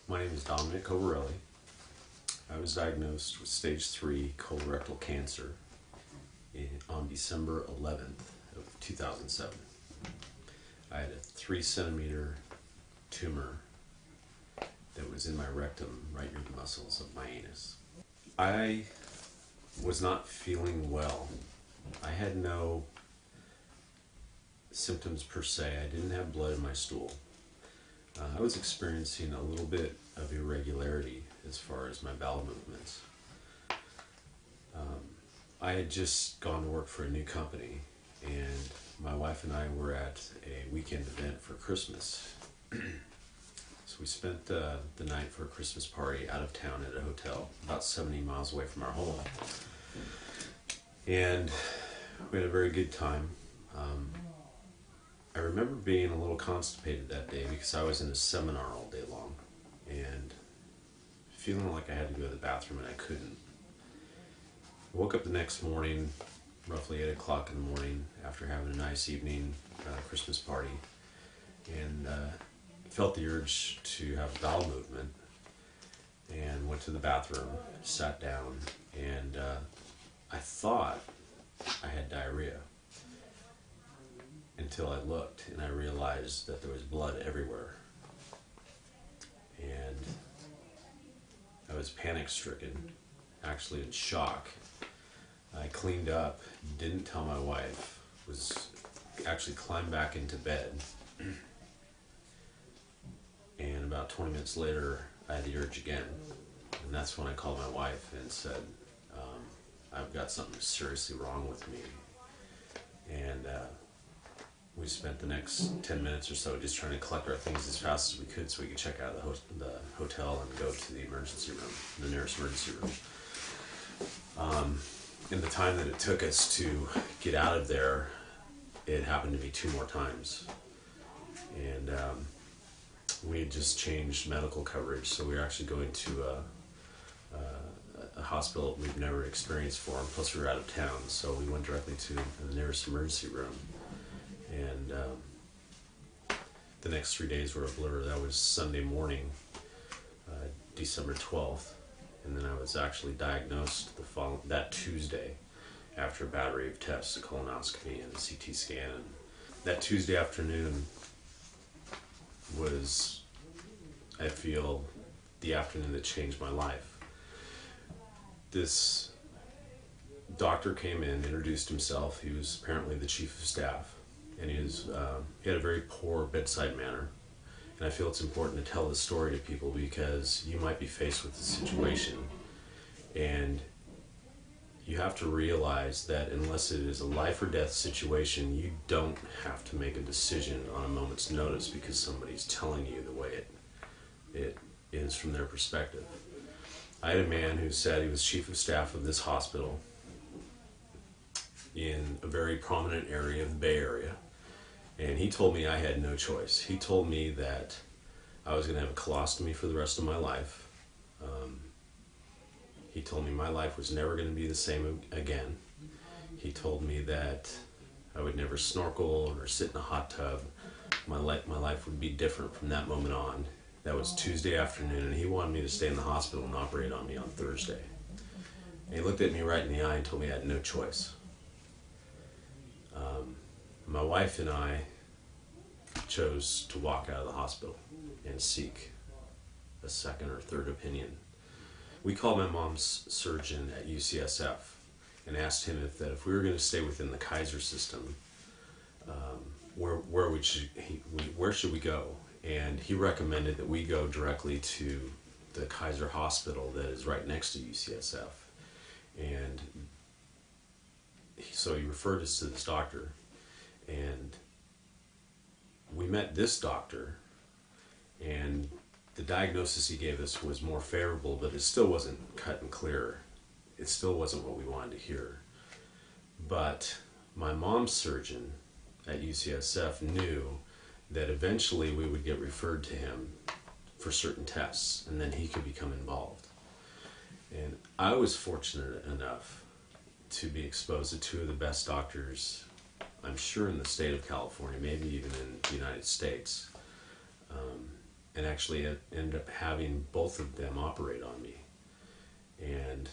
My name is Domenic Covarelli. I was diagnosed with stage 3 colorectal cancer on December 11th of 2007. I had a 3 centimeter tumor that was in my rectum right near the muscles of my anus. I was not feeling well. I had no symptoms per se. I didn't have blood in my stool. I was experiencing a little bit of irregularity as far as my bowel movements. I had just gone to work for a new company, and my wife and I were at a weekend event for Christmas. So we spent the night for a Christmas party out of town at a hotel about 70 miles away from our home. And we had a very good time. I remember being a little constipated that day because I was in a seminar all day long and feeling like I had to go to the bathroom and I couldn't. I woke up the next morning, roughly 8 o'clock in the morning, after having a nice evening Christmas party, and felt the urge to have a bowel movement, and went to the bathroom, sat down, and I thought I had diarrhea until I looked and I realized that there was blood everywhere. And I was panic stricken, actually in shock. I cleaned up, didn't tell my wife, was actually climbed back into bed. And about 20 minutes later, I had the urge again. And that's when I called my wife and said, I've got something seriously wrong with me. And we spent the next 10 minutes or so just trying to collect our things as fast as we could so we could check out of the hotel and go to the emergency room, the nearest emergency room. In the time that it took us to get out of there, it happened to be 2 more times. And we had just changed medical coverage, so we were actually going to a hospital we've never experienced before, and plus we were out of town, so we went directly to the nearest emergency room. And the next 3 days were a blur. That was Sunday morning, December 12th, and then I was actually diagnosed that Tuesday after a battery of tests, a colonoscopy and a CT scan. And that Tuesday afternoon was, I feel, the afternoon that changed my life. This doctor came in, introduced himself. He was apparently the chief of staff, and he had a very poor bedside manner. And I feel it's important to tell this story to people because you might be faced with a situation, and you have to realize that unless it is a life or death situation, you don't have to make a decision on a moment's notice because somebody's telling you the way it is from their perspective. I had a man who said he was chief of staff of this hospital in a very prominent area of the Bay Area, and he told me I had no choice. He told me that I was going to have a colostomy for the rest of my life. He told me my life was never going to be the same again. He told me that I would never snorkel or sit in a hot tub. My life would be different from that moment on. That was Tuesday afternoon, and he wanted me to stay in the hospital and operate on me on Thursday. And he looked at me right in the eye and told me I had no choice. My wife and I chose to walk out of the hospital and seek a second or third opinion. We called my mom's surgeon at UCSF and asked him if we were going to stay within the Kaiser system, where should we go? And he recommended that we go directly to the Kaiser Hospital that is right next to UCSF. And so he referred us to this doctor, and we met this doctor, and the diagnosis he gave us was more favorable, but it still wasn't cut and clear. It still wasn't what we wanted to hear. But my mom's surgeon at UCSF knew that eventually we would get referred to him for certain tests, and then he could become involved. And I was fortunate enough to be exposed to 2 of the best doctors, I'm sure in the state of California, maybe even in the United States. and actually ended up having both of them operate on me. And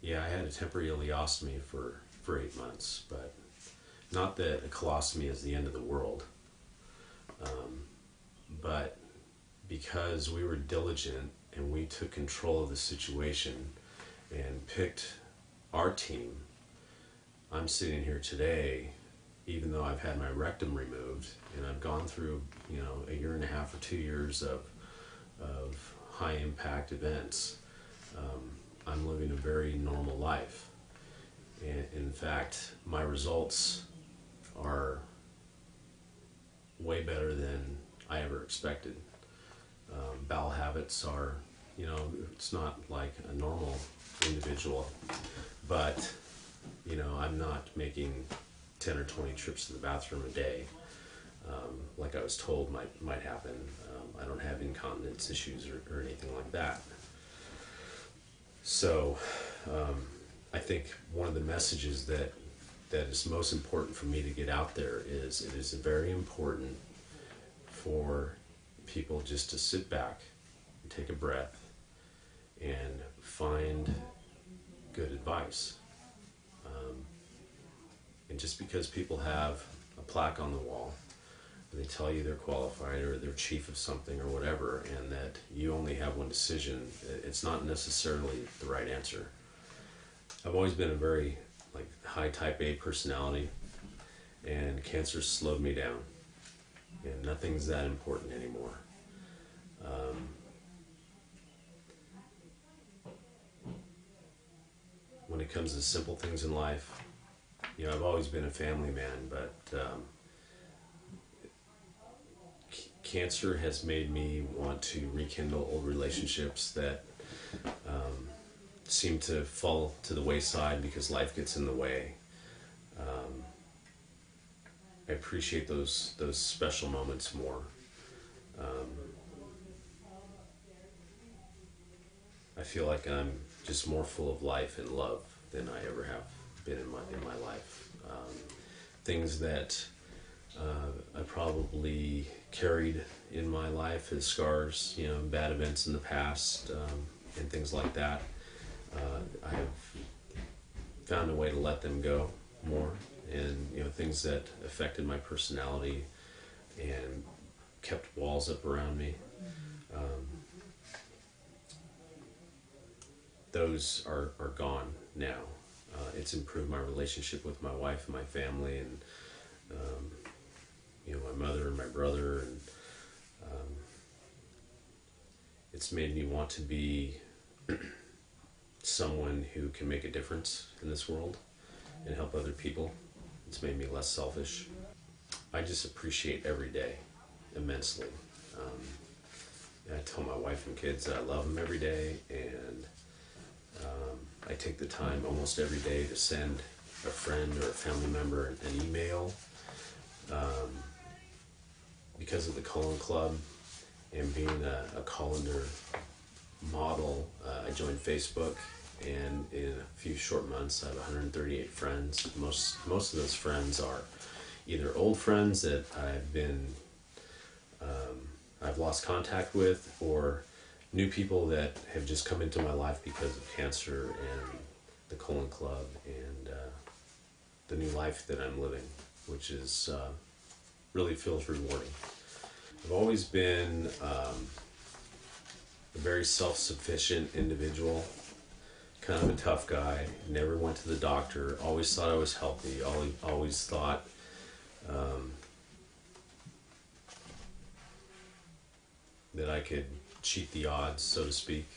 yeah, I had a temporary ileostomy for 8 months, but not that a colostomy is the end of the world, but because we were diligent and we took control of the situation and picked our team, I'm sitting here today, even though I've had my rectum removed and I've gone through, you know, 1.5 or 2 years of high impact events. I'm living a very normal life. And in fact, my results are way better than I ever expected. Bowel habits are, you know, it's not like a normal individual, but, you know, I'm not making 10 or 20 trips to the bathroom a day, like I was told might happen. I don't have incontinence issues or anything like that. So I think one of the messages that is most important for me to get out there is it is very important for people just to sit back and take a breath and find good advice. And just because people have a plaque on the wall, they tell you they're qualified or they're chief of something or whatever, and that you only have one decision, it's not necessarily the right answer. I've always been a very high type A personality, and cancer slowed me down, and nothing's that important anymore. When it comes to simple things in life, you know, I've always been a family man, but cancer has made me want to rekindle old relationships that seem to fall to the wayside because life gets in the way. I appreciate those special moments more. I feel like I'm just more full of life and love than I ever have been in my life. Things that I probably carried in my life as scars, you know, bad events in the past, and things like that. I have found a way to let them go more, and, you know, things that affected my personality and kept walls up around me. Those are gone now. It's improved my relationship with my wife and my family, and you know, my mother and my brother, and it's made me want to be someone who can make a difference in this world and help other people. It's made me less selfish. I just appreciate every day immensely. I tell my wife and kids that I love them every day, and I take the time almost every day to send a friend or a family member an email. Because of the Colon Club and being a Colondar model, I joined Facebook, and in a few short months I have 138 friends. Most of those friends are either old friends that I've lost contact with, or new people that have just come into my life because of cancer and the Colon Club and the new life that I'm living, which is really feels rewarding. I've always been a very self-sufficient individual, kind of a tough guy, never went to the doctor, always thought I was healthy, always thought that I could cheat the odds, so to speak.